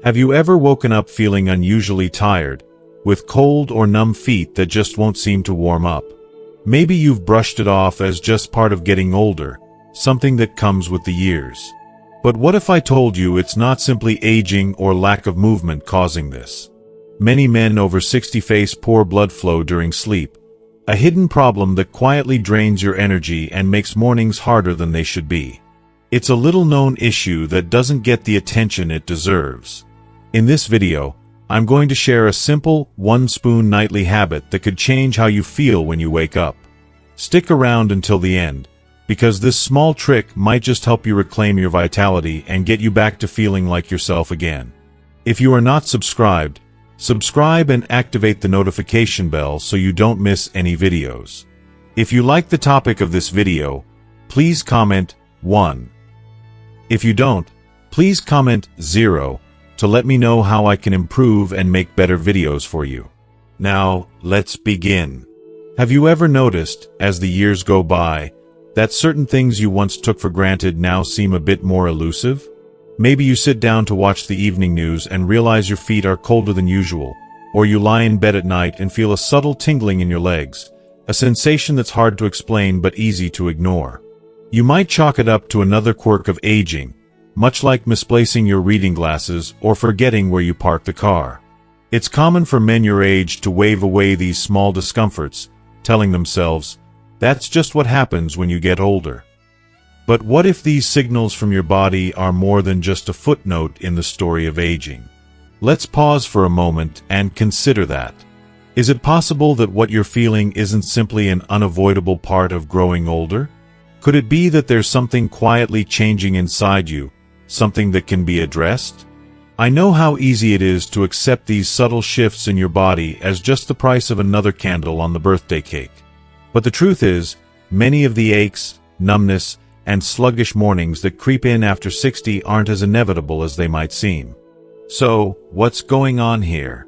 Have you ever woken up feeling unusually tired, with cold or numb feet that just won't seem to warm up? Maybe you've brushed it off as just part of getting older, something that comes with the years. But what if I told you it's not simply aging or lack of movement causing this? Many men over 60 face poor blood flow during sleep, a hidden problem that quietly drains your energy and makes mornings harder than they should be. It's a little-known issue that doesn't get the attention it deserves. In this video, I'm going to share a simple, one-spoon nightly habit that could change how you feel when you wake up. Stick around until the end, because this small trick might just help you reclaim your vitality and get you back to feeling like yourself again. If you are not subscribed, subscribe and activate the notification bell so you don't miss any videos. If you like the topic of this video, please comment 1. If you don't, please comment 0 to let me know how I can improve and make better videos for you. Now, let's begin. Have you ever noticed, as the years go by, that certain things you once took for granted now seem a bit more elusive? Maybe you sit down to watch the evening news and realize your feet are colder than usual, or you lie in bed at night and feel a subtle tingling in your legs, a sensation that's hard to explain but easy to ignore. You might chalk it up to another quirk of aging, much like misplacing your reading glasses or forgetting where you parked the car. It's common for men your age to wave away these small discomforts, telling themselves, "That's just what happens when you get older." But what if these signals from your body are more than just a footnote in the story of aging? Let's pause for a moment and consider that. Is it possible that what you're feeling isn't simply an unavoidable part of growing older? Could it be that there's something quietly changing inside you, something that can be addressed? I know how easy it is to accept these subtle shifts in your body as just the price of another candle on the birthday cake. But the truth is, many of the aches, numbness, and sluggish mornings that creep in after 60 aren't as inevitable as they might seem. So, what's going on here?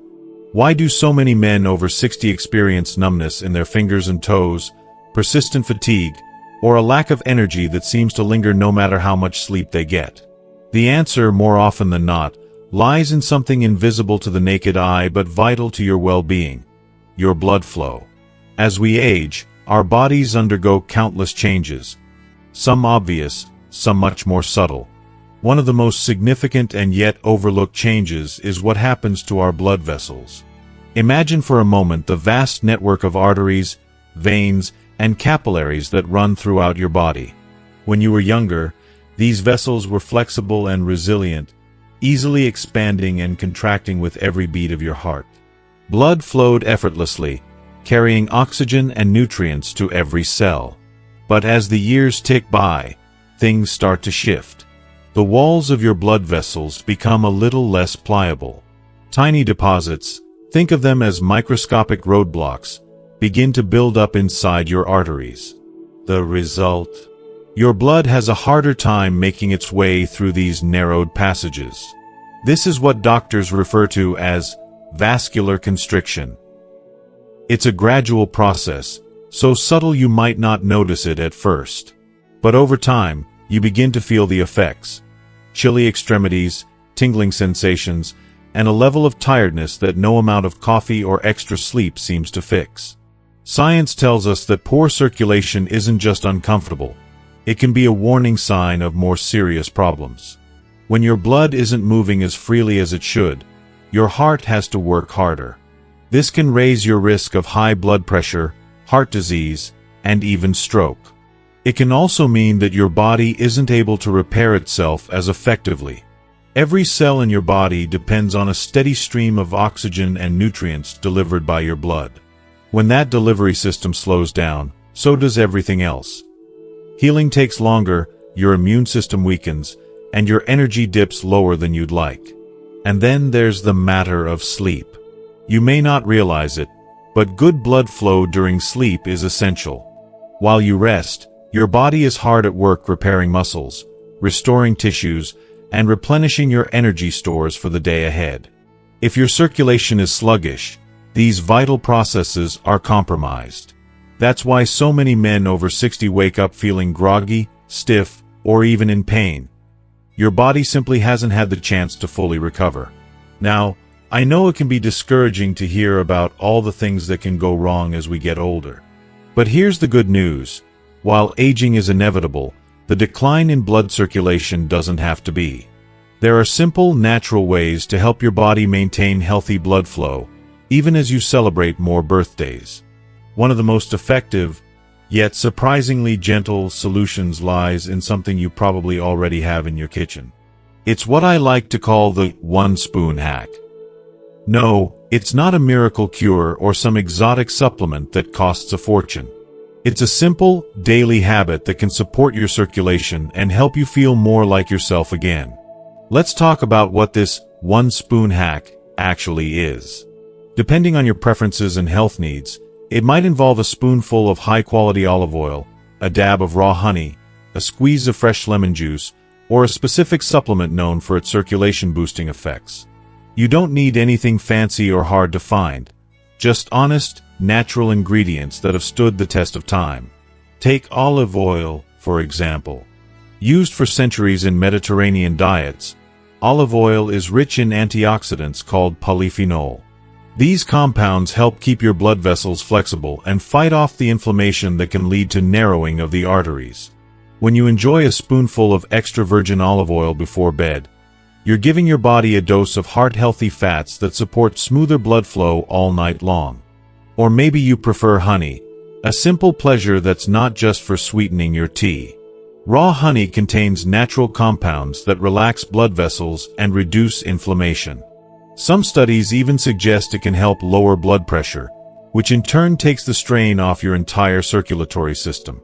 Why do so many men over 60 experience numbness in their fingers and toes, persistent fatigue, or a lack of energy that seems to linger no matter how much sleep they get? The answer, more often than not, lies in something invisible to the naked eye but vital to your well-being: your blood flow. As we age, our bodies undergo countless changes, some obvious, some much more subtle. One of the most significant and yet overlooked changes is what happens to our blood vessels. Imagine for a moment the vast network of arteries, veins, and capillaries that run throughout your body. When you were younger, these vessels were flexible and resilient, easily expanding and contracting with every beat of your heart. Blood flowed effortlessly, carrying oxygen and nutrients to every cell. But as the years tick by, things start to shift. The walls of your blood vessels become a little less pliable. Tiny deposits, think of them as microscopic roadblocks, begin to build up inside your arteries. The result? Your blood has a harder time making its way through these narrowed passages. This is what doctors refer to as vascular constriction. It's a gradual process, so subtle you might not notice it at first. But over time, you begin to feel the effects: chilly extremities, tingling sensations, and a level of tiredness that no amount of coffee or extra sleep seems to fix. Science tells us that poor circulation isn't just uncomfortable. It can be a warning sign of more serious problems. When your blood isn't moving as freely as it should, your heart has to work harder. This can raise your risk of high blood pressure, heart disease, and even stroke. It can also mean that your body isn't able to repair itself as effectively. Every cell in your body depends on a steady stream of oxygen and nutrients delivered by your blood. When that delivery system slows down, so does everything else. Healing takes longer, your immune system weakens, and your energy dips lower than you'd like. And then there's the matter of sleep. You may not realize it, but good blood flow during sleep is essential. While you rest, your body is hard at work repairing muscles, restoring tissues, and replenishing your energy stores for the day ahead. If your circulation is sluggish, these vital processes are compromised. That's why so many men over 60 wake up feeling groggy, stiff, or even in pain. Your body simply hasn't had the chance to fully recover. Now, I know it can be discouraging to hear about all the things that can go wrong as we get older. But here's the good news. While aging is inevitable, the decline in blood circulation doesn't have to be. There are simple, natural ways to help your body maintain healthy blood flow, even as you celebrate more birthdays. One of the most effective, yet surprisingly gentle solutions lies in something you probably already have in your kitchen. It's what I like to call the one-spoon hack. No, it's not a miracle cure or some exotic supplement that costs a fortune. It's a simple, daily habit that can support your circulation and help you feel more like yourself again. Let's talk about what this one-spoon hack actually is. Depending on your preferences and health needs, it might involve a spoonful of high-quality olive oil, a dab of raw honey, a squeeze of fresh lemon juice, or a specific supplement known for its circulation-boosting effects. You don't need anything fancy or hard to find, just honest, natural ingredients that have stood the test of time. Take olive oil, for example. Used for centuries in Mediterranean diets, olive oil is rich in antioxidants called polyphenol. These compounds help keep your blood vessels flexible and fight off the inflammation that can lead to narrowing of the arteries. When you enjoy a spoonful of extra virgin olive oil before bed, you're giving your body a dose of heart-healthy fats that support smoother blood flow all night long. Or maybe you prefer honey, a simple pleasure that's not just for sweetening your tea. Raw honey contains natural compounds that relax blood vessels and reduce inflammation. Some studies even suggest it can help lower blood pressure, which in turn takes the strain off your entire circulatory system.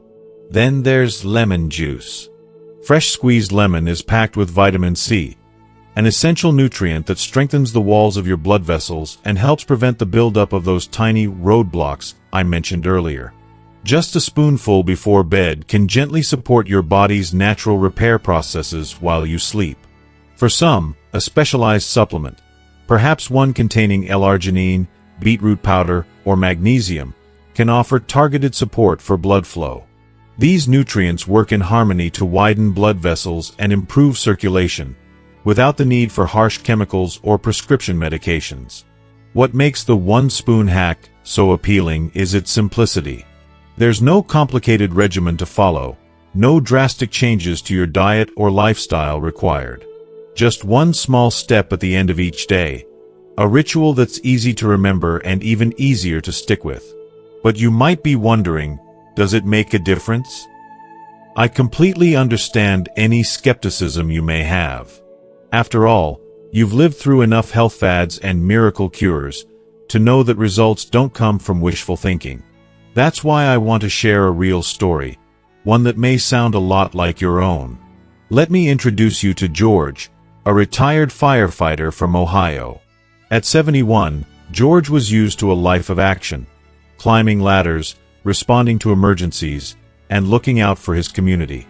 Then there's lemon juice. Fresh squeezed lemon is packed with vitamin C, an essential nutrient that strengthens the walls of your blood vessels and helps prevent the buildup of those tiny roadblocks I mentioned earlier. Just a spoonful before bed can gently support your body's natural repair processes while you sleep. For some, a specialized supplement, perhaps one containing L-arginine, beetroot powder, or magnesium, can offer targeted support for blood flow. These nutrients work in harmony to widen blood vessels and improve circulation, without the need for harsh chemicals or prescription medications. What makes the one-spoon hack so appealing is its simplicity. There's no complicated regimen to follow, no drastic changes to your diet or lifestyle required. Just one small step at the end of each day, a ritual that's easy to remember and even easier to stick with. But you might be wondering, does it make a difference? I completely understand any skepticism you may have. After all, you've lived through enough health fads and miracle cures to know that results don't come from wishful thinking. That's why I want to share a real story, one that may sound a lot like your own. Let me introduce you to George, a retired firefighter from Ohio. At 71, George was used to a life of action, climbing ladders, responding to emergencies, and looking out for his community.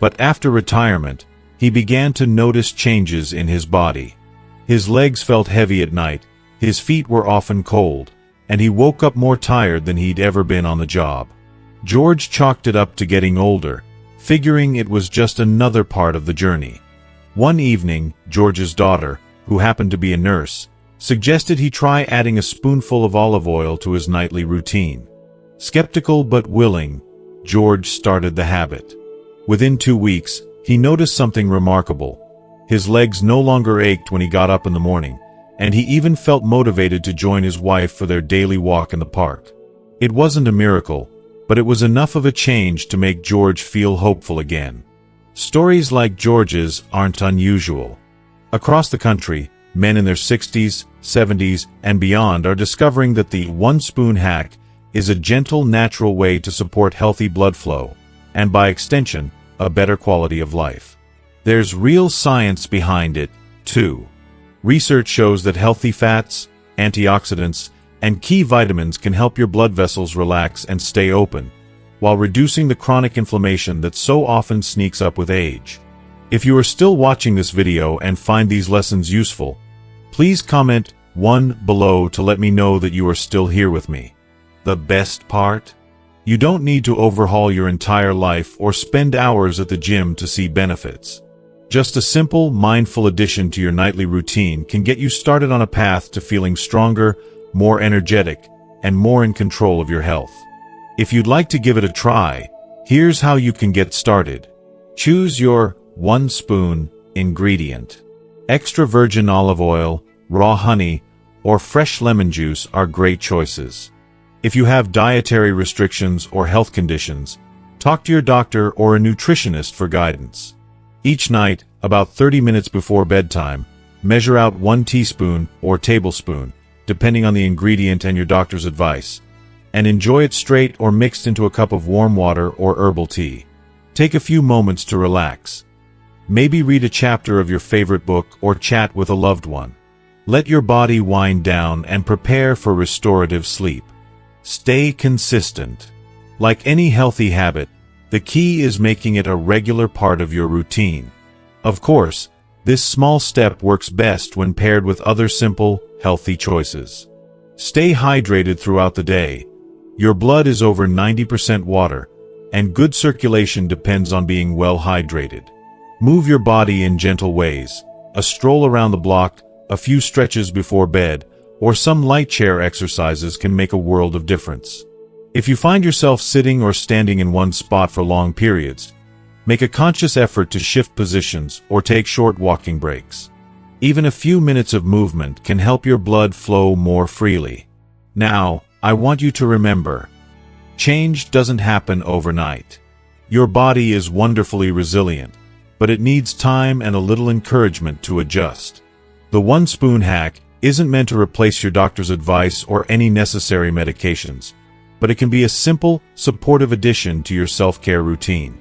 But after retirement, he began to notice changes in his body. His legs felt heavy at night, his feet were often cold, and he woke up more tired than he'd ever been on the job. George chalked it up to getting older, figuring it was just another part of the journey. One evening, George's daughter, who happened to be a nurse, suggested he try adding a spoonful of olive oil to his nightly routine. Skeptical but willing, George started the habit. Within 2 weeks, he noticed something remarkable. His legs no longer ached when he got up in the morning, and he even felt motivated to join his wife for their daily walk in the park. It wasn't a miracle, but it was enough of a change to make George feel hopeful again. Stories like George's aren't unusual. Across the country, men in their 60s, 70s, and beyond are discovering that the one-spoon hack is a gentle, natural way to support healthy blood flow, and by extension, a better quality of life. There's real science behind it, too. Research shows that healthy fats, antioxidants, and key vitamins can help your blood vessels relax and stay open, while reducing the chronic inflammation that so often sneaks up with age. If you are still watching this video and find these lessons useful, please comment 1 below to let me know that you are still here with me. The best part? You don't need to overhaul your entire life or spend hours at the gym to see benefits. Just a simple, mindful addition to your nightly routine can get you started on a path to feeling stronger, more energetic, and more in control of your health. If you'd like to give it a try, here's how you can get started. Choose your 1 spoon ingredient. Extra virgin olive oil, raw honey, or fresh lemon juice are great choices. If you have dietary restrictions or health conditions, talk to your doctor or a nutritionist for guidance. Each night, about 30 minutes before bedtime, measure out 1 teaspoon or tablespoon, depending on the ingredient and your doctor's advice, and enjoy it straight or mixed into a cup of warm water or herbal tea. Take a few moments to relax. Maybe read a chapter of your favorite book or chat with a loved one. Let your body wind down and prepare for restorative sleep. Stay consistent. Like any healthy habit, the key is making it a regular part of your routine. Of course, this small step works best when paired with other simple, healthy choices. Stay hydrated throughout the day. Your blood is over 90% water, and good circulation depends on being well hydrated. Move your body in gentle ways. A stroll around the block, a few stretches before bed, or some light chair exercises can make a world of difference. If you find yourself sitting or standing in one spot for long periods, make a conscious effort to shift positions or take short walking breaks. Even a few minutes of movement can help your blood flow more freely. Now, I want you to remember, change doesn't happen overnight. Your body is wonderfully resilient, but it needs time and a little encouragement to adjust. The 1 spoon hack isn't meant to replace your doctor's advice or any necessary medications, but it can be a simple, supportive addition to your self-care routine.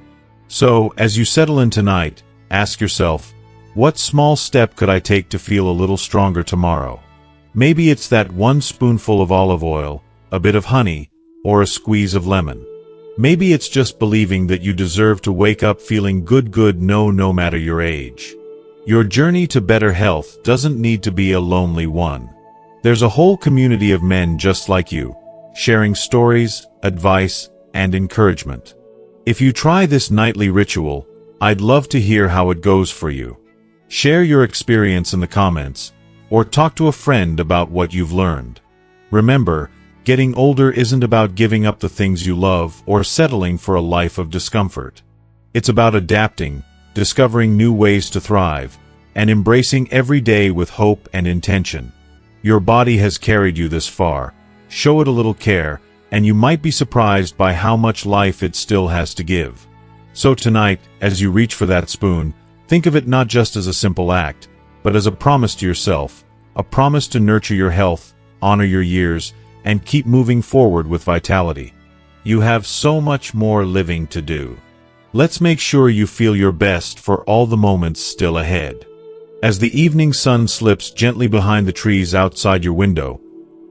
So, as you settle in tonight, ask yourself, what small step could I take to feel a little stronger tomorrow? Maybe it's that 1 spoonful of olive oil, a bit of honey, or a squeeze of lemon. Maybe it's just believing that you deserve to wake up feeling good no matter your age. Your journey to better health doesn't need to be a lonely one. There's a whole community of men just like you, sharing stories, advice, and encouragement. If you try this nightly ritual, I'd love to hear how it goes for you. Share your experience in the comments, or talk to a friend about what you've learned. Remember, getting older isn't about giving up the things you love or settling for a life of discomfort. It's about adapting, discovering new ways to thrive, and embracing every day with hope and intention. Your body has carried you this far. Show it a little care, and you might be surprised by how much life it still has to give. So tonight, as you reach for that spoon, think of it not just as a simple act, but as a promise to yourself, a promise to nurture your health, honor your years, and keep moving forward with vitality. You have so much more living to do. Let's make sure you feel your best for all the moments still ahead. As the evening sun slips gently behind the trees outside your window,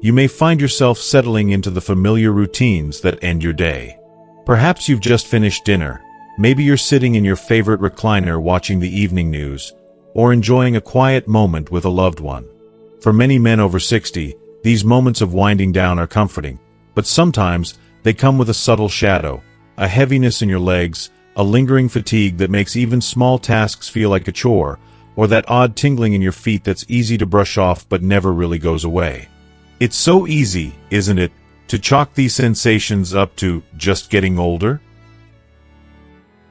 you may find yourself settling into the familiar routines that end your day. Perhaps you've just finished dinner. Maybe you're sitting in your favorite recliner watching the evening news, or enjoying a quiet moment with a loved one. For many men over 60, these moments of winding down are comforting, but sometimes they come with a subtle shadow, a heaviness in your legs, a lingering fatigue that makes even small tasks feel like a chore, or that odd tingling in your feet that's easy to brush off but never really goes away. It's so easy, isn't it, to chalk these sensations up to just getting older?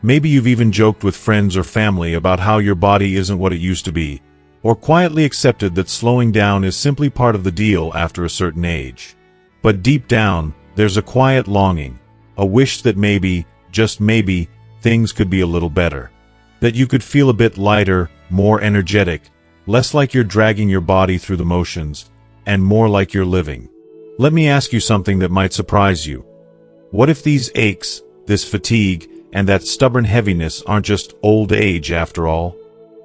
Maybe you've even joked with friends or family about how your body isn't what it used to be, or quietly accepted that slowing down is simply part of the deal after a certain age. But deep down, there's a quiet longing, a wish that maybe, just maybe, things could be a little better. That you could feel a bit lighter, more energetic, less like you're dragging your body through the motions, and more like you're living. Let me ask you something that might surprise you. What if these aches, this fatigue, and that stubborn heaviness aren't just old age after all?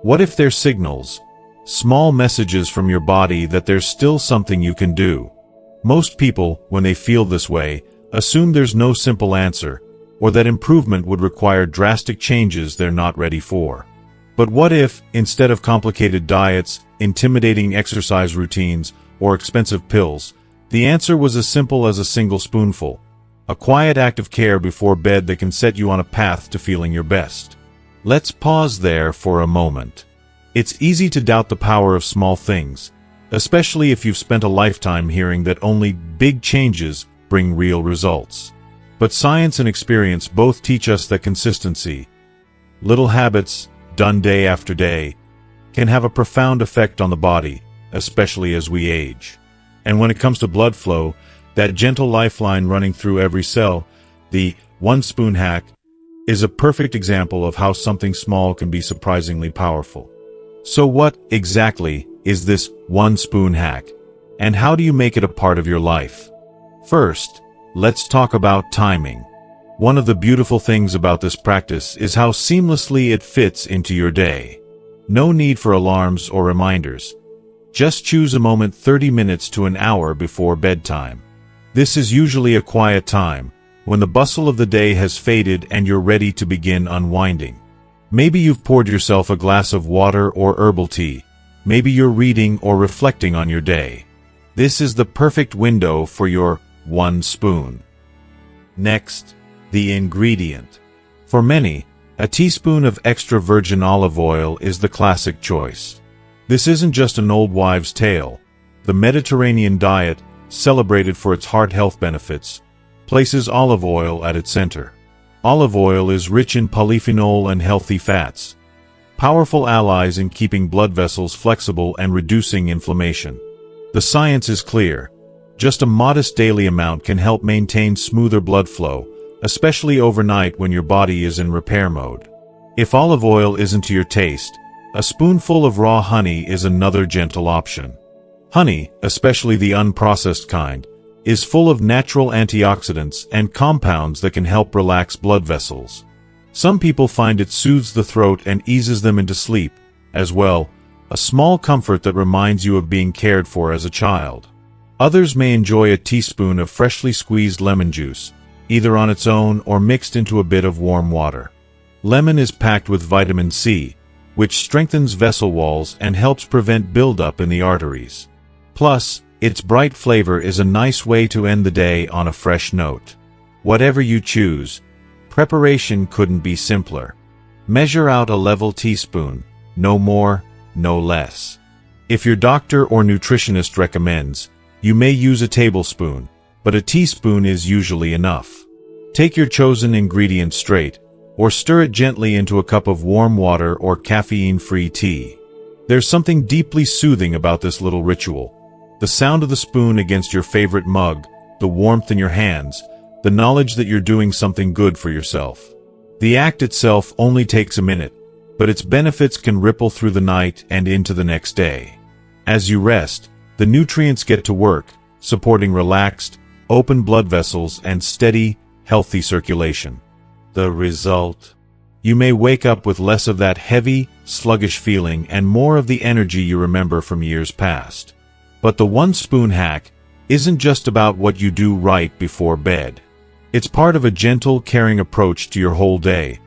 What if they're signals, small messages from your body that there's still something you can do? Most people, when they feel this way, assume there's no simple answer, or that improvement would require drastic changes they're not ready for. But what if, instead of complicated diets, intimidating exercise routines, or expensive pills, the answer was as simple as a single spoonful, a quiet act of care before bed that can set you on a path to feeling your best? Let's pause there for a moment. It's easy to doubt the power of small things, especially if you've spent a lifetime hearing that only big changes bring real results. But science and experience both teach us that consistency, little habits done day after day, can have a profound effect on the body, especially as we age. And when it comes to blood flow, that gentle lifeline running through every cell, the one-spoon hack, is a perfect example of how something small can be surprisingly powerful. So what exactly is this one-spoon hack, and how do you make it a part of your life? First, let's talk about timing. One of the beautiful things about this practice is how seamlessly it fits into your day. No need for alarms or reminders. Just choose a moment 30 minutes to an hour before bedtime. This is usually a quiet time, when the bustle of the day has faded and you're ready to begin unwinding. Maybe you've poured yourself a glass of water or herbal tea. Maybe you're reading or reflecting on your day. This is the perfect window for your one spoon. Next, the ingredient. For many, a teaspoon of extra virgin olive oil is the classic choice. This isn't just an old wives' tale. The Mediterranean diet, celebrated for its heart health benefits, places olive oil at its center. Olive oil is rich in polyphenol and healthy fats, powerful allies in keeping blood vessels flexible and reducing inflammation. The science is clear. Just a modest daily amount can help maintain smoother blood flow, especially overnight when your body is in repair mode. If olive oil isn't to your taste, a spoonful of raw honey is another gentle option. Honey, especially the unprocessed kind, is full of natural antioxidants and compounds that can help relax blood vessels. Some people find it soothes the throat and eases them into sleep, as well, a small comfort that reminds you of being cared for as a child. Others may enjoy a teaspoon of freshly squeezed lemon juice, either on its own or mixed into a bit of warm water. Lemon is packed with vitamin C, which strengthens vessel walls and helps prevent buildup in the arteries. Plus, its bright flavor is a nice way to end the day on a fresh note. Whatever you choose, preparation couldn't be simpler. Measure out a level teaspoon, no more, no less. If your doctor or nutritionist recommends, you may use a tablespoon, but a teaspoon is usually enough. Take your chosen ingredient straight, or stir it gently into a cup of warm water or caffeine-free tea. There's something deeply soothing about this little ritual. The sound of the spoon against your favorite mug, the warmth in your hands, the knowledge that you're doing something good for yourself. The act itself only takes a minute, but its benefits can ripple through the night and into the next day. As you rest, the nutrients get to work, supporting relaxed, open blood vessels and steady, healthy circulation. The result? You may wake up with less of that heavy, sluggish feeling and more of the energy you remember from years past. But the one-spoon hack isn't just about what you do right before bed. It's part of a gentle, caring approach to your whole day,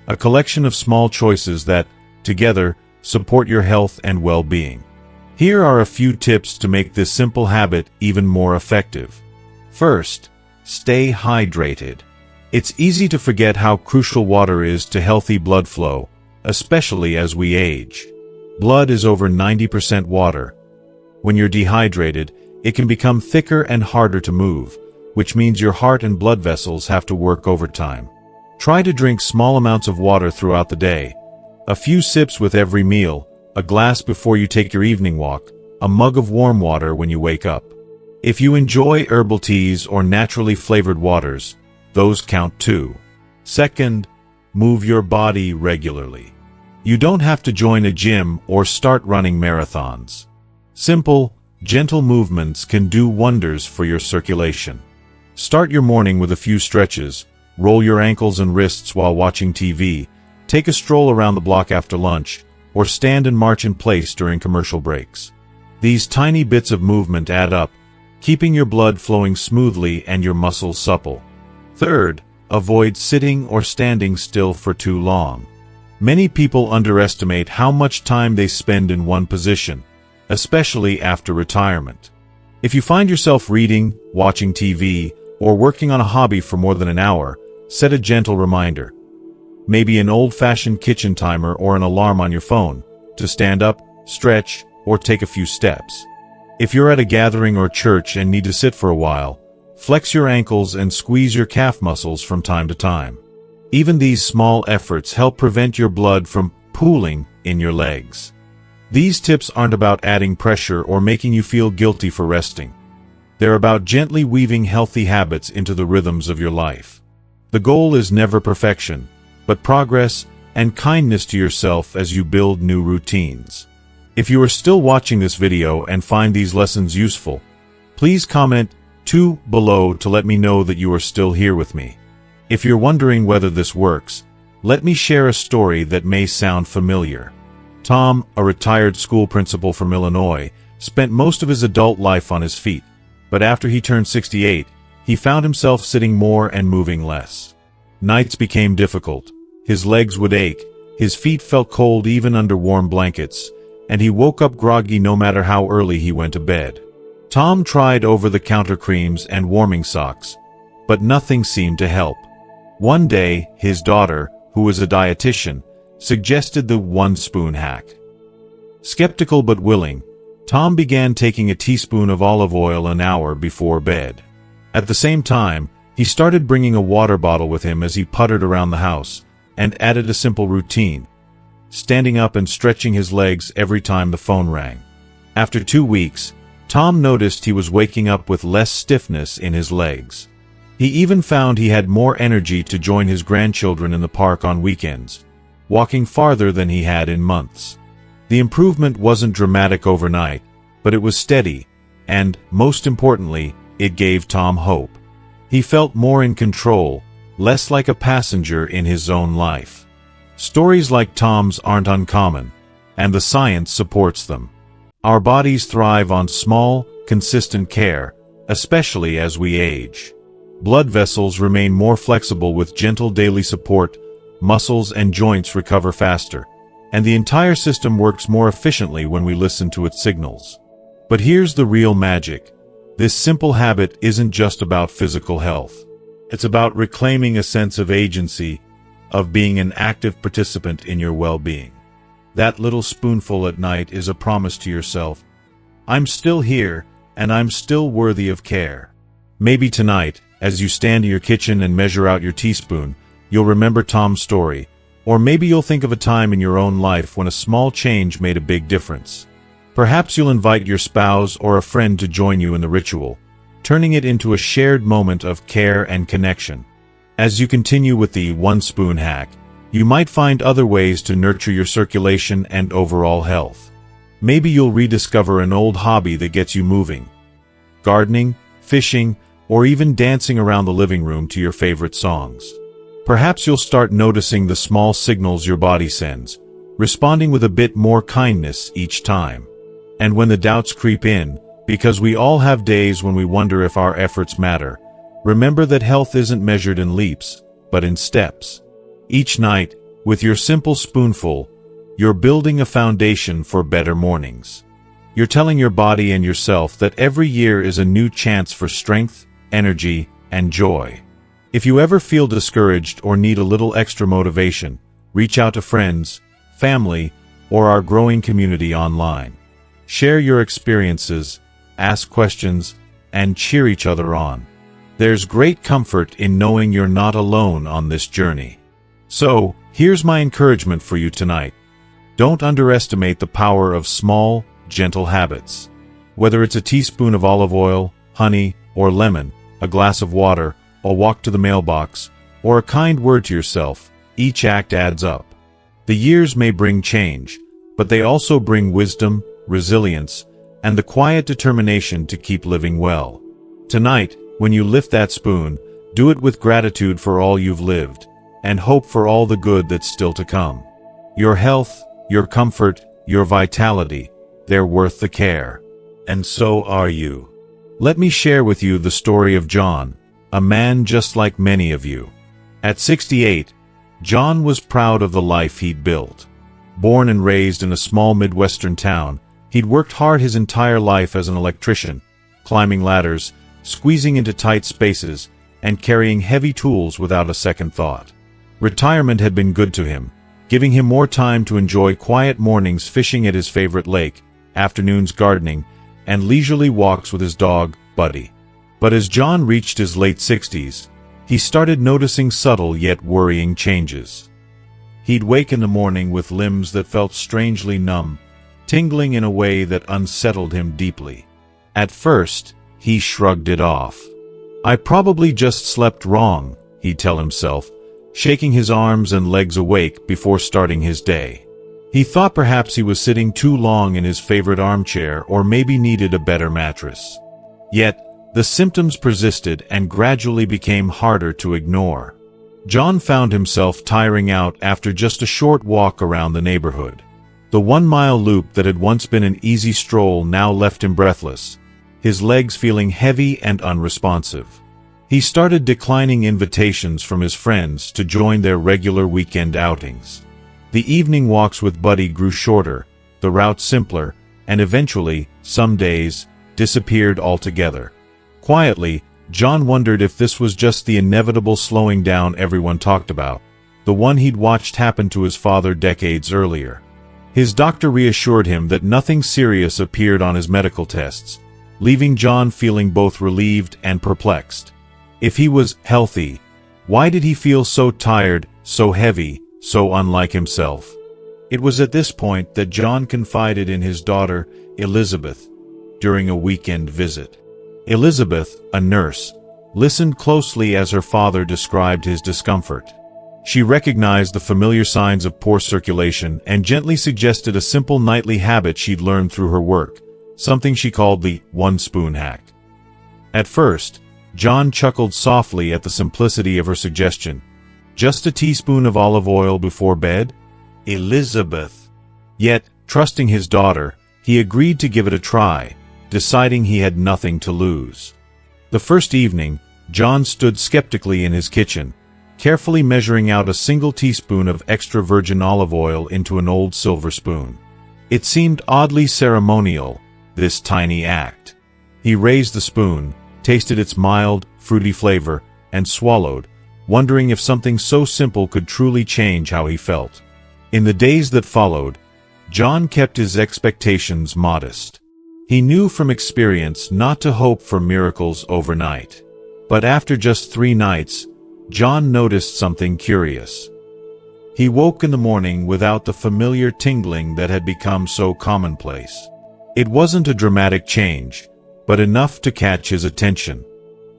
a collection of small choices that, together, support your health and well-being. Here are a few tips to make this simple habit even more effective. First, stay hydrated. It's easy to forget how crucial water is to healthy blood flow, especially as we age. Blood is over 90% water. When you're dehydrated, it can become thicker and harder to move, which means your heart and blood vessels have to work overtime. Try to drink small amounts of water throughout the day. A few sips with every meal, a glass before you take your evening walk, a mug of warm water when you wake up. If you enjoy herbal teas or naturally flavored waters, those count too. Second, move your body regularly. You don't have to join a gym or start running marathons. Simple, gentle movements can do wonders for your circulation. Start your morning with a few stretches, roll your ankles and wrists while watching TV, take a stroll around the block after lunch, or stand and march in place during commercial breaks. These tiny bits of movement add up, keeping your blood flowing smoothly and your muscles supple. Third, avoid sitting or standing still for too long. Many people underestimate how much time they spend in one position, especially after retirement. If you find yourself reading, watching TV, or working on a hobby for more than an hour, set a gentle reminder. maybe an old-fashioned kitchen timer or an alarm on your phone, to stand up, stretch, or take a few steps. If you're at a gathering or church and need to sit for a while, flex your ankles and squeeze your calf muscles from time to time. Even these small efforts help prevent your blood from pooling in your legs. These tips aren't about adding pressure or making you feel guilty for resting. They're about gently weaving healthy habits into the rhythms of your life. The goal is never perfection, but progress and kindness to yourself as you build new routines. If you are still watching this video and find these lessons useful, please comment 2 below to let me know that you are still here with me. If you're wondering whether this works, let me share a story that may sound familiar. Tom, a retired school principal from Illinois, spent most of his adult life on his feet, but after he turned 68, he found himself sitting more and moving less. Nights became difficult. His legs would ache, his feet felt cold even under warm blankets, and he woke up groggy no matter how early he went to bed. Tom tried over-the-counter creams and warming socks, but nothing seemed to help. One day, his daughter, who was a dietitian, suggested the one-spoon hack. Skeptical but willing, Tom began taking a teaspoon of olive oil an hour before bed. At the same time, he started bringing a water bottle with him as he puttered around the house, and added a simple routine: standing up and stretching his legs every time the phone rang. After 2 weeks, Tom noticed he was waking up with less stiffness in his legs. He even found he had more energy to join his grandchildren in the park on weekends, walking farther than he had in months. The improvement wasn't dramatic overnight, but it was steady, and, most importantly, it gave Tom hope. He felt more in control, less like a passenger in his own life. Stories like Tom's aren't uncommon, and the science supports them. Our bodies thrive on small, consistent care, especially as we age. Blood vessels remain more flexible with gentle daily support, muscles and joints recover faster, and the entire system works more efficiently when we listen to its signals. But here's the real magic. This simple habit isn't just about physical health. It's about reclaiming a sense of agency, of being an active participant in your well-being. That little spoonful at night is a promise to yourself: I'm still here, and I'm still worthy of care. Maybe tonight, as you stand in your kitchen and measure out your teaspoon, you'll remember Tom's story, or maybe you'll think of a time in your own life when a small change made a big difference. Perhaps you'll invite your spouse or a friend to join you in the ritual, turning it into a shared moment of care and connection. As you continue with the one-spoon hack, you might find other ways to nurture your circulation and overall health. Maybe you'll rediscover an old hobby that gets you moving: gardening, fishing, or even dancing around the living room to your favorite songs. Perhaps you'll start noticing the small signals your body sends, responding with a bit more kindness each time. And when the doubts creep in, because we all have days when we wonder if our efforts matter, remember that health isn't measured in leaps, but in steps. Each night, with your simple spoonful, you're building a foundation for better mornings. You're telling your body and yourself that every year is a new chance for strength, energy, and joy. If you ever feel discouraged or need a little extra motivation, reach out to friends, family, or our growing community online. Share your experiences, ask questions, and cheer each other on. There's great comfort in knowing you're not alone on this journey. So, here's my encouragement for you tonight. Don't underestimate the power of small, gentle habits. Whether it's a teaspoon of olive oil, honey, or lemon, a glass of water, a walk to the mailbox, or a kind word to yourself, each act adds up. The years may bring change, but they also bring wisdom, resilience, and the quiet determination to keep living well. Tonight, when you lift that spoon, do it with gratitude for all you've lived, and hope for all the good that's still to come. Your health, your comfort, your vitality, they're worth the care. And so are you. Let me share with you the story of John, a man just like many of you. At 68, John was proud of the life he'd built. Born and raised in a small Midwestern town, he'd worked hard his entire life as an electrician, climbing ladders, squeezing into tight spaces, and carrying heavy tools without a second thought. Retirement had been good to him, giving him more time to enjoy quiet mornings fishing at his favorite lake, afternoons gardening, and leisurely walks with his dog, Buddy. But as John reached his late 60s, he started noticing subtle yet worrying changes. He'd wake in the morning with limbs that felt strangely numb, tingling in a way that unsettled him deeply. At first, he shrugged it off. "I probably just slept wrong," he'd tell himself, shaking his arms and legs awake before starting his day. He thought perhaps he was sitting too long in his favorite armchair or maybe needed a better mattress. Yet, the symptoms persisted and gradually became harder to ignore. John found himself tiring out after just a short walk around the neighborhood. The 1-mile loop that had once been an easy stroll now left him breathless, his legs feeling heavy and unresponsive. He started declining invitations from his friends to join their regular weekend outings. The evening walks with Buddy grew shorter, the route simpler, and eventually, some days, disappeared altogether. Quietly, John wondered if this was just the inevitable slowing down everyone talked about, the one he'd watched happen to his father decades earlier. His doctor reassured him that nothing serious appeared on his medical tests, leaving John feeling both relieved and perplexed. If he was healthy, why did he feel so tired, so heavy, so unlike himself? It was at this point that John confided in his daughter, Elizabeth, during a weekend visit. Elizabeth, a nurse, listened closely as her father described his discomfort. She recognized the familiar signs of poor circulation and gently suggested a simple nightly habit she'd learned through her work, something she called the one-spoon hack. At first, John chuckled softly at the simplicity of her suggestion. "Just a teaspoon of olive oil before bed? Elizabeth." Yet, trusting his daughter, he agreed to give it a try, deciding he had nothing to lose. The first evening, John stood skeptically in his kitchen, carefully measuring out a single teaspoon of extra virgin olive oil into an old silver spoon. It seemed oddly ceremonial, this tiny act. He raised the spoon, tasted its mild, fruity flavor, and swallowed, wondering if something so simple could truly change how he felt. In the days that followed, John kept his expectations modest. He knew from experience not to hope for miracles overnight. But after just 3 nights, John noticed something curious. He woke in the morning without the familiar tingling that had become so commonplace. It wasn't a dramatic change, but enough to catch his attention.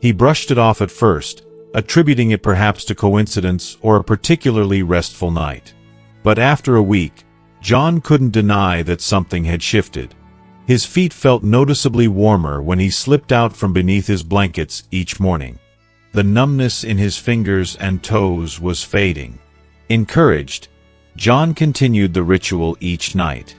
He brushed it off at first, attributing it perhaps to coincidence or a particularly restful night. But after a week, John couldn't deny that something had shifted. His feet felt noticeably warmer when he slipped out from beneath his blankets each morning. The numbness in his fingers and toes was fading. Encouraged, John continued the ritual each night.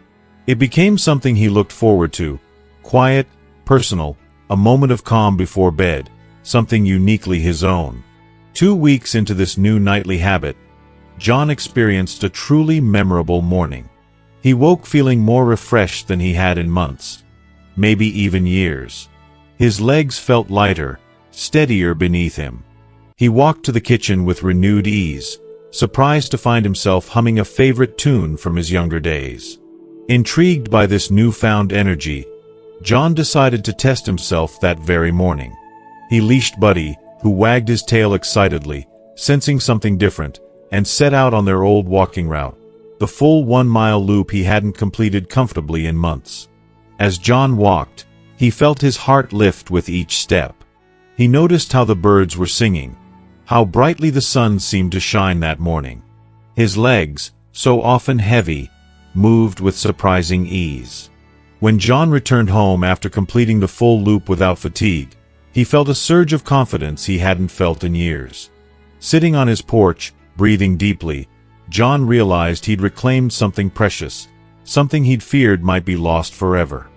It became something he looked forward to, quiet, personal, a moment of calm before bed, something uniquely his own. 2 weeks into this new nightly habit, John experienced a truly memorable morning. He woke feeling more refreshed than he had in months, maybe even years. His legs felt lighter, steadier beneath him. He walked to the kitchen with renewed ease, surprised to find himself humming a favorite tune from his younger days. Intrigued by this newfound energy, John decided to test himself that very morning. He leashed Buddy, who wagged his tail excitedly, sensing something different, and set out on their old walking route, the full 1-mile loop he hadn't completed comfortably in months. As John walked, he felt his heart lift with each step. He noticed how the birds were singing, how brightly the sun seemed to shine that morning. His legs, so often heavy, moved with surprising ease. When John returned home after completing the full loop without fatigue, he felt a surge of confidence he hadn't felt in years. Sitting on his porch, breathing deeply, John realized he'd reclaimed something precious, something he'd feared might be lost forever.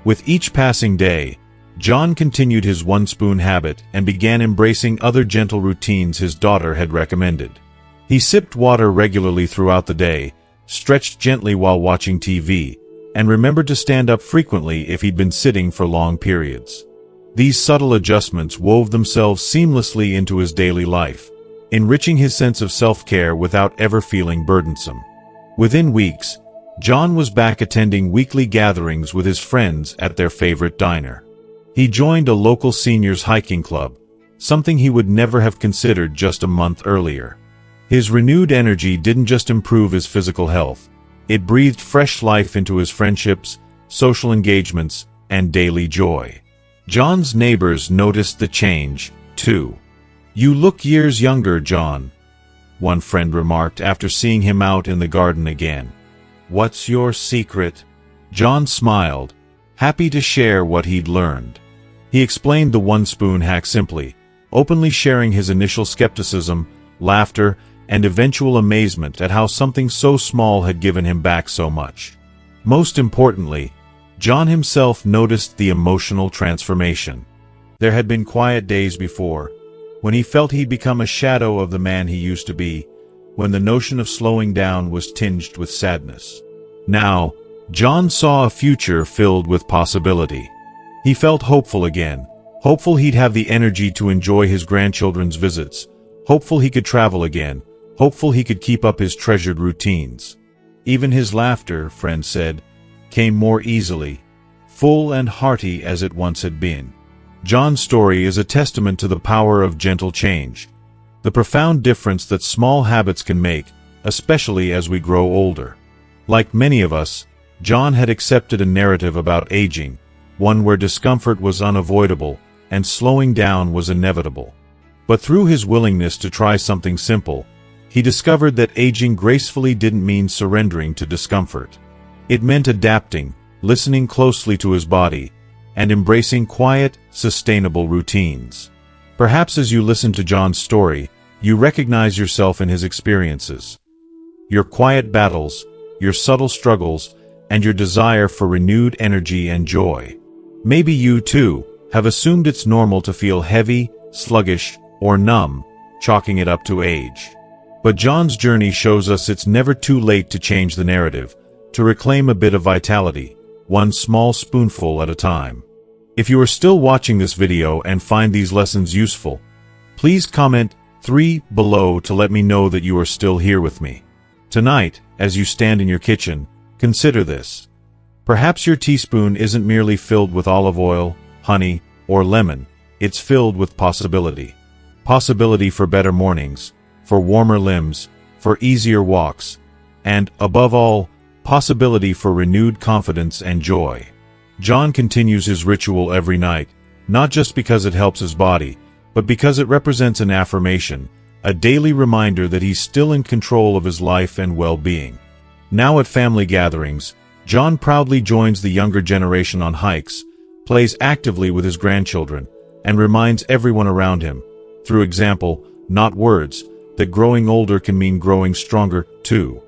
With each passing day, John continued his one-spoon habit and began embracing other gentle routines his daughter had recommended. He sipped water regularly throughout the day, stretched gently while watching TV, and remembered to stand up frequently if he'd been sitting for long periods. These subtle adjustments wove themselves seamlessly into his daily life, enriching his sense of self-care without ever feeling burdensome. Within weeks, John was back attending weekly gatherings with his friends at their favorite diner. He joined a local seniors hiking club, something he would never have considered just a month earlier. His renewed energy didn't just improve his physical health, it breathed fresh life into his friendships, social engagements, and daily joy. John's neighbors noticed the change, too. "You look years younger, John," one friend remarked after seeing him out in the garden again. "What's your secret?" John smiled, happy to share what he'd learned. He explained the one-spoon hack simply, openly sharing his initial skepticism, laughter, and eventual amazement at how something so small had given him back so much. Most importantly, John himself noticed the emotional transformation. There had been quiet days before, when he felt he'd become a shadow of the man he used to be, when the notion of slowing down was tinged with sadness. Now, John saw a future filled with possibility. He felt hopeful again, hopeful he'd have the energy to enjoy his grandchildren's visits, hopeful he could travel again, hopeful he could keep up his treasured routines. Even his laughter, friends said, came more easily, full and hearty as it once had been. John's story is a testament to the power of gentle change, the profound difference that small habits can make, especially as we grow older. Like many of us, John had accepted a narrative about aging, one where discomfort was unavoidable and slowing down was inevitable. But through his willingness to try something simple, he discovered that aging gracefully didn't mean surrendering to discomfort. It meant adapting, listening closely to his body, and embracing quiet, sustainable routines. Perhaps as you listen to John's story, you recognize yourself in his experiences. Your quiet battles, your subtle struggles, and your desire for renewed energy and joy. Maybe you, too, have assumed it's normal to feel heavy, sluggish, or numb, chalking it up to age. But John's journey shows us it's never too late to change the narrative, to reclaim a bit of vitality, one small spoonful at a time. If you are still watching this video and find these lessons useful, please comment 3 below to let me know that you are still here with me. Tonight, as you stand in your kitchen, consider this. Perhaps your teaspoon isn't merely filled with olive oil, honey, or lemon, it's filled with possibility. Possibility for better mornings, for warmer limbs, for easier walks, and, above all, possibility for renewed confidence and joy. John continues his ritual every night, not just because it helps his body, but because it represents an affirmation, a daily reminder that he's still in control of his life and well-being. Now at family gatherings, John proudly joins the younger generation on hikes, plays actively with his grandchildren, and reminds everyone around him, through example, not words, that growing older can mean growing stronger, too.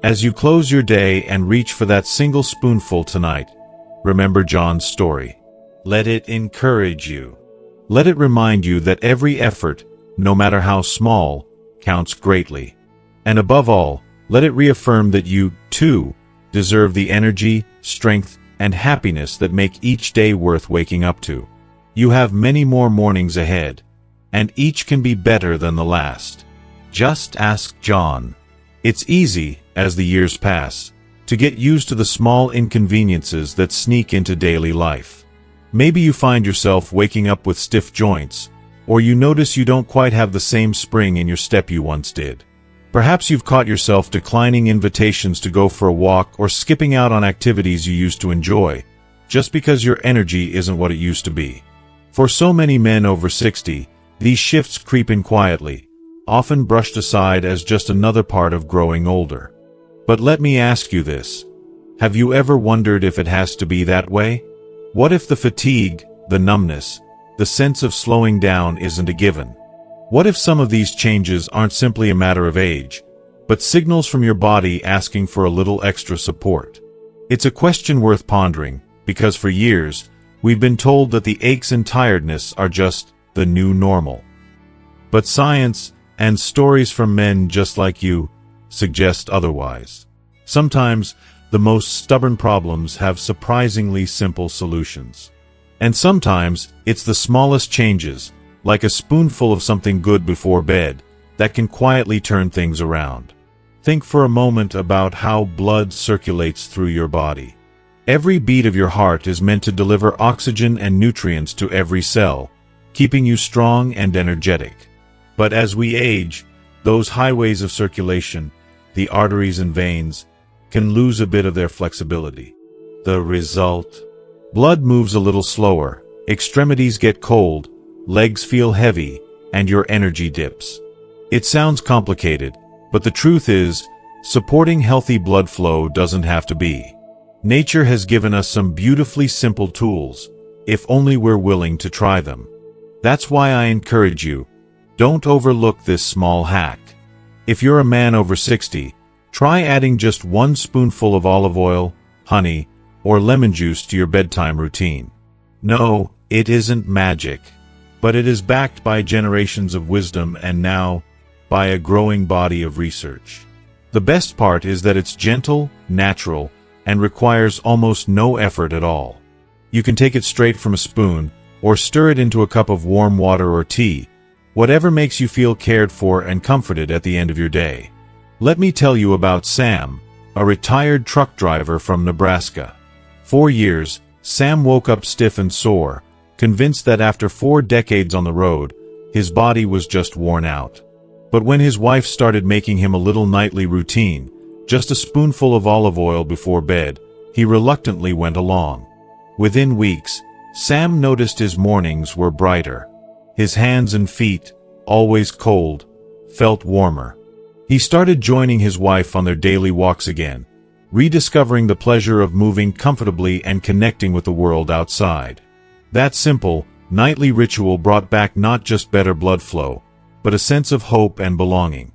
As you close your day and reach for that single spoonful tonight, remember John's story. Let it encourage you. Let it remind you that every effort, no matter how small, counts greatly. And above all, let it reaffirm that you, too, deserve the energy, strength, and happiness that make each day worth waking up to. You have many more mornings ahead, and each can be better than the last. Just ask John. It's easy, as the years pass, to get used to the small inconveniences that sneak into daily life. Maybe you find yourself waking up with stiff joints, or you notice you don't quite have the same spring in your step you once did. Perhaps you've caught yourself declining invitations to go for a walk or skipping out on activities you used to enjoy, just because your energy isn't what it used to be. For so many men over 60, these shifts creep in quietly, often brushed aside as just another part of growing older. But let me ask you this. Have you ever wondered if it has to be that way? What if the fatigue, the numbness, the sense of slowing down isn't a given? What if some of these changes aren't simply a matter of age, but signals from your body asking for a little extra support? It's a question worth pondering, because for years, we've been told that the aches and tiredness are just the new normal. But science, and stories from men just like you, suggest otherwise. Sometimes, the most stubborn problems have surprisingly simple solutions. And sometimes, it's the smallest changes, like a spoonful of something good before bed, that can quietly turn things around. Think for a moment about how blood circulates through your body. Every beat of your heart is meant to deliver oxygen and nutrients to every cell, keeping you strong and energetic. But as we age, those highways of circulation, the arteries and veins, can lose a bit of their flexibility. The result? Blood moves a little slower, extremities get cold, legs feel heavy, and your energy dips. It sounds complicated, but the truth is, supporting healthy blood flow doesn't have to be. Nature has given us some beautifully simple tools, if only we're willing to try them. That's why I encourage you, don't overlook this small hack. If you're a man over 60, try adding just 1 spoonful of olive oil, honey, or lemon juice to your bedtime routine. No, it isn't magic, but it is backed by generations of wisdom and now, by a growing body of research. The best part is that it's gentle, natural, and requires almost no effort at all. You can take it straight from a spoon, or stir it into a cup of warm water or tea, whatever makes you feel cared for and comforted at the end of your day. Let me tell you about Sam, a retired truck driver from Nebraska. For years, Sam woke up stiff and sore, convinced that after 4 decades on the road, his body was just worn out. But when his wife started making him a little nightly routine, just a spoonful of olive oil before bed, he reluctantly went along. Within weeks, Sam noticed his mornings were brighter. His hands and feet, always cold, felt warmer. He started joining his wife on their daily walks again, rediscovering the pleasure of moving comfortably and connecting with the world outside. That simple, nightly ritual brought back not just better blood flow, but a sense of hope and belonging.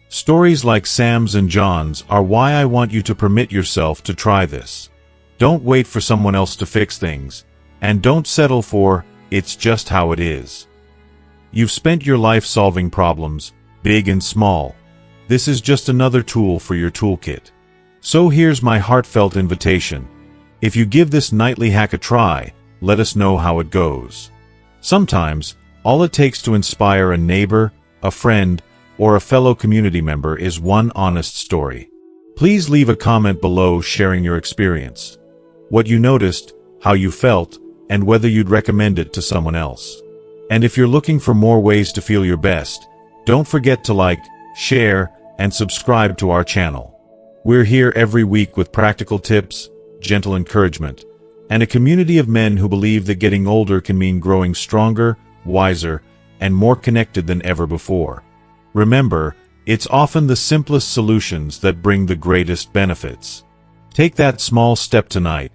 Stories like Sam's and John's are why I want you to permit yourself to try this. Don't wait for someone else to fix things, and don't settle for, "It's just how it is." You've spent your life solving problems, big and small. This is just another tool for your toolkit. So here's my heartfelt invitation. If you give this nightly hack a try, let us know how it goes. Sometimes, all it takes to inspire a neighbor, a friend, or a fellow community member is one honest story. Please leave a comment below sharing your experience, what you noticed, how you felt, and whether you'd recommend it to someone else. And if you're looking for more ways to feel your best, don't forget to like, share, and subscribe to our channel. We're here every week with practical tips, gentle encouragement, and a community of men who believe that getting older can mean growing stronger, wiser, and more connected than ever before. Remember, it's often the simplest solutions that bring the greatest benefits. Take that small step tonight.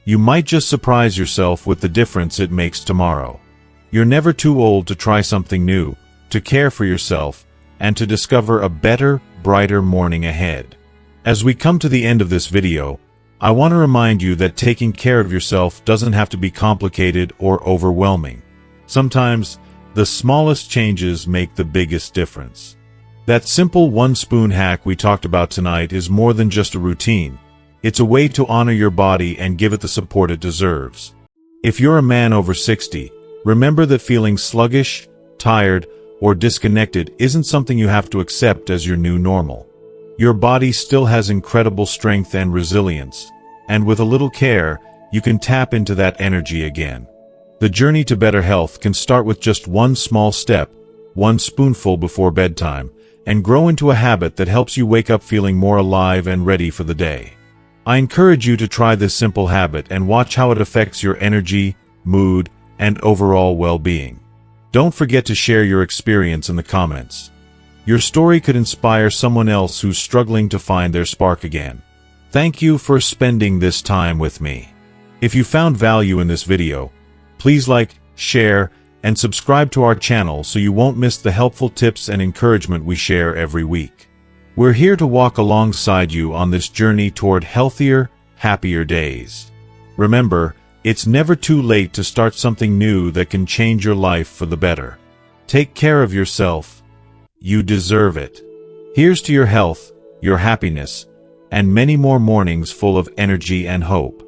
You might just surprise yourself with the difference it makes tomorrow. You're never too old to try something new, to care for yourself, and to discover a better, brighter morning ahead. As we come to the end of this video, I want to remind you that taking care of yourself doesn't have to be complicated or overwhelming. Sometimes, the smallest changes make the biggest difference. That simple 1-spoon hack we talked about tonight is more than just a routine. It's a way to honor your body and give it the support it deserves. If you're a man over 60, remember that feeling sluggish, tired, or disconnected isn't something you have to accept as your new normal. Your body still has incredible strength and resilience, and with a little care, you can tap into that energy again. The journey to better health can start with just one small step, 1 spoonful before bedtime, and grow into a habit that helps you wake up feeling more alive and ready for the day. I encourage you to try this simple habit and watch how it affects your energy, mood, and overall well-being. Don't forget to share your experience in the comments. Your story could inspire someone else who's struggling to find their spark again. Thank you for spending this time with me. If you found value in this video, please like, share, and subscribe to our channel so you won't miss the helpful tips and encouragement we share every week. We're here to walk alongside you on this journey toward healthier, happier days. Remember, it's never too late to start something new that can change your life for the better. Take care of yourself. You deserve it. Here's to your health, your happiness, and many more mornings full of energy and hope.